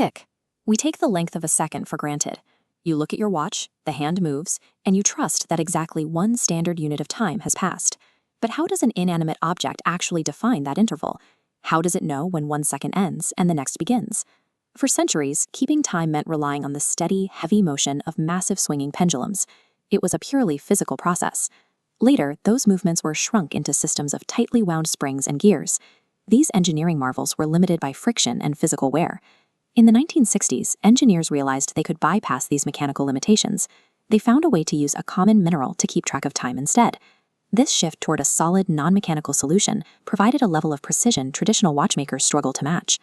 Tick. We take the length of a second for granted. You look at your watch, the hand moves, and you trust that exactly one standard unit of time has passed. But how does an inanimate object actually define that interval? How does it know when 1 second ends and the next begins? For centuries, keeping time meant relying on the steady, heavy motion of massive swinging pendulums. It was a purely physical process. Later, those movements were shrunk into systems of tightly wound springs and gears. These engineering marvels were limited by friction and physical wear. In the 1960s, engineers realized they could bypass these mechanical limitations. They found a way to use a common mineral to keep track of time instead. This shift toward a solid, non-mechanical solution provided a level of precision traditional watchmakers struggle to match.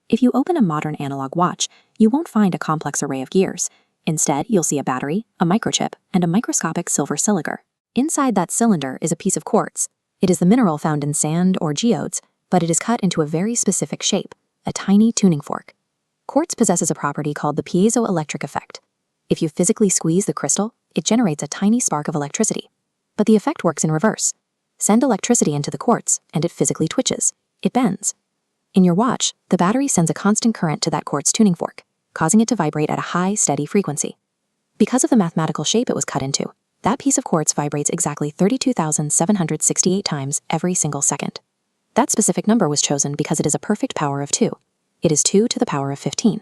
If you open a modern analog watch, you won't find a complex array of gears. Instead, you'll see a battery, a microchip, and a microscopic silver cylinder. Inside that cylinder is a piece of quartz. It is the mineral found in sand or geodes, but it is cut into a very specific shape, a tiny tuning fork. Quartz possesses a property called the piezoelectric effect. If you physically squeeze the crystal, it generates a tiny spark of electricity. But the effect works in reverse. Send electricity into the quartz, and it physically twitches. It bends. In your watch, the battery sends a constant current to that quartz tuning fork, causing it to vibrate at a high, steady frequency. Because of the mathematical shape it was cut into, that piece of quartz vibrates exactly 32,768 times every single second. That specific number was chosen because it is a perfect power of 2. It is 2 to the power of 15.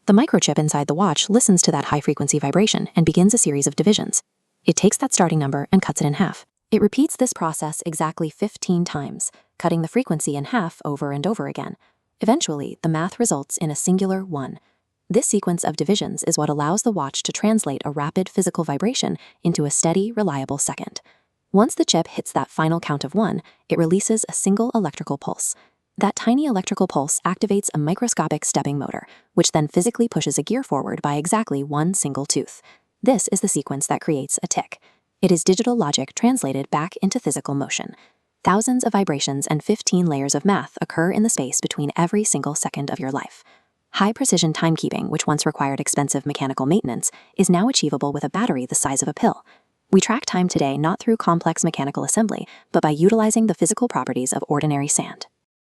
The microchip inside the watch listens to that high-frequency vibration and begins a series of divisions. It takes that starting number and cuts it in half. It repeats this process exactly 15 times, cutting the frequency in half over and over again. Eventually, the math results in a singular 1. This sequence of divisions is what allows the watch to translate a rapid physical vibration into a steady, reliable second. Once the chip hits that final count of 1, it releases a single electrical pulse. That tiny electrical pulse activates a microscopic stepping motor, which then physically pushes a gear forward by exactly one single tooth. This is the sequence that creates a tick. It is digital logic translated back into physical motion. Thousands of vibrations and 15 layers of math occur in the space between every single second of your life. High-precision timekeeping, which once required expensive mechanical maintenance, is now achievable with a battery the size of a pill. We track time today not through complex mechanical assembly, but by utilizing the physical properties of ordinary sand.